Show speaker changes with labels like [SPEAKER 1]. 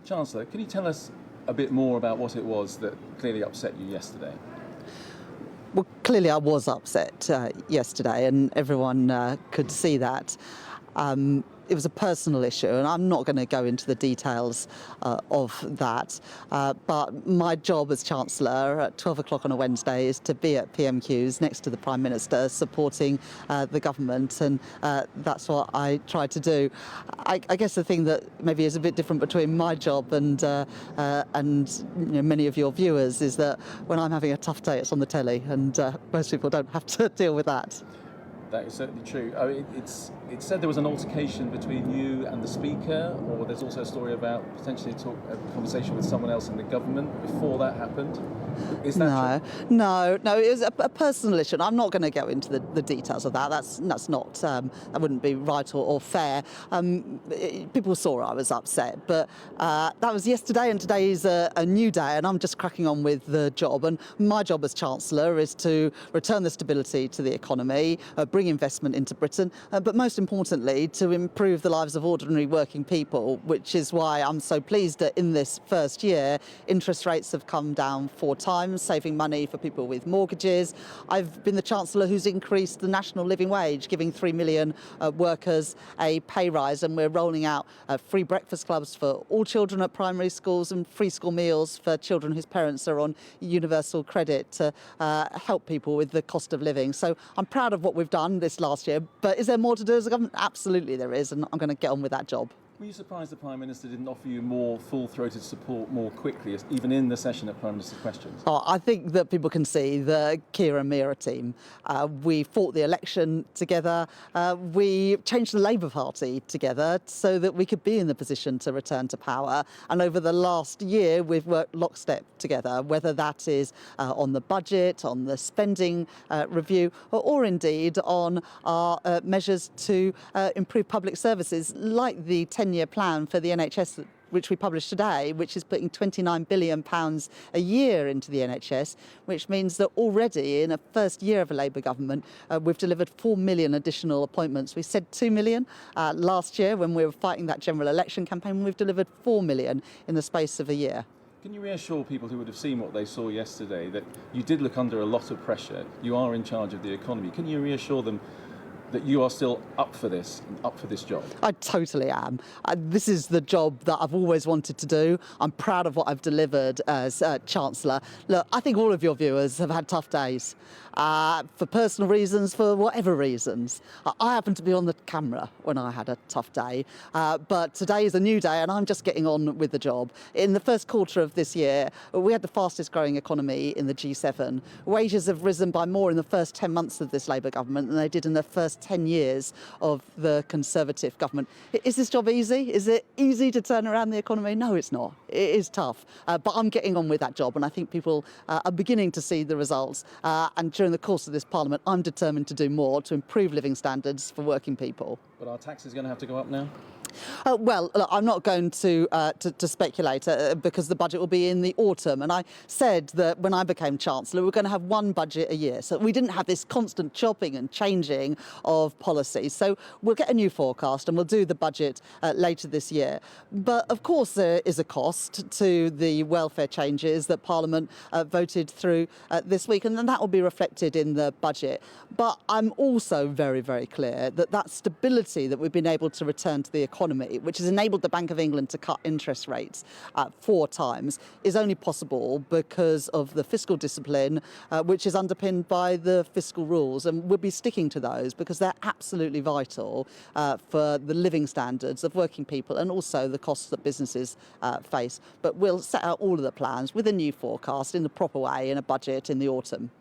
[SPEAKER 1] Chancellor, can you tell us a bit more about what it was that clearly upset you yesterday?
[SPEAKER 2] Well, clearly I was upset yesterday, and everyone could see that. It was a personal issue, and I'm not going to go into the details of that. But my job as Chancellor at 12 o'clock on a Wednesday is to be at PMQs next to the Prime Minister, supporting the government, and that's what I try to do. I guess the thing that maybe is a bit different between my job and many of your viewers is that when I'm having a tough day, it's on the telly, and most people don't have to deal with that.
[SPEAKER 1] That is certainly true. I mean, it's said there was an altercation between you and the Speaker, or there's also a story about potentially a conversation with someone else in the government before that happened. Is that true?
[SPEAKER 2] No. It was a personal issue. And I'm not going to go into the details of that. That's not. That wouldn't be right or fair. People saw I was upset, but that was yesterday, and today is a new day, and I'm just cracking on with the job. And my job as Chancellor is to return the stability to the economy, bring investment into Britain, but most importantly, to improve the lives of ordinary working people, which is why I'm so pleased that in this first year, interest rates have come down 4 times, saving money for people with mortgages. I've been the Chancellor who's increased the national living wage, giving 3 million workers a pay rise, and we're rolling out free breakfast clubs for all children at primary schools and free school meals for children whose parents are on universal credit to help people with the cost of living. So I'm proud of what we've done this last year, but is there more to do as a government? Absolutely there is, and I'm going to get on with that job.
[SPEAKER 1] Were you surprised the Prime Minister didn't offer you more full-throated support more quickly, even in the session at Prime Minister's Questions?
[SPEAKER 2] Oh, I think that people can see the Keir and Mira team. We fought the election together. We changed the Labour Party together so that we could be in the position to return to power. And over the last year, we've worked lockstep together, whether that is on the budget, on the spending review, or indeed on our measures to improve public services, like the 10-year plan for the NHS, which we published today, which is putting £29 billion a year into the NHS, which means that already in a first year of a Labour government, we've delivered 4 million additional appointments. We said 2 million last year when we were fighting that general election campaign. We've delivered 4 million in the space of a year.
[SPEAKER 1] Can you reassure people who would have seen what they saw yesterday that you did look under a lot of pressure, you are in charge of the economy? Can you reassure them that you are still up for this and up for this job?
[SPEAKER 2] I totally am. This is the job that I've always wanted to do. I'm proud of what I've delivered as Chancellor. Look, I think all of your viewers have had tough days for personal reasons, for whatever reasons. I happened to be on the camera when I had a tough day, but today is a new day and I'm just getting on with the job. In the first quarter of this year, we had the fastest growing economy in the G7. Wages have risen by more in the first 10 months of this Labour government than they did in the first 10 years of the Conservative government. Is this job easy? Is it easy to turn around the economy? No, it's not. It is tough, but I'm getting on with that job, and I think people are beginning to see the results. And during the course of this Parliament, I'm determined to do more to improve living standards for working people.
[SPEAKER 1] But are taxes going to have to go up now?
[SPEAKER 2] Well, look, I'm not going to speculate because the budget will be in the autumn. And I said that when I became Chancellor, we're going to have one budget a year. So we didn't have this constant chopping and changing of policy. So we'll get a new forecast and we'll do the budget later this year. But of course, there is a cost to the welfare changes that Parliament voted through this week. And then that will be reflected in the budget. But I'm also very, very clear that that stability that we've been able to return to the economy, which has enabled the Bank of England to cut interest rates 4 times, is only possible because of the fiscal discipline, which is underpinned by the fiscal rules. And we'll be sticking to those because they're absolutely vital for the living standards of working people and also the costs that businesses face. But we'll set out all of the plans with a new forecast in the proper way in a budget in the autumn.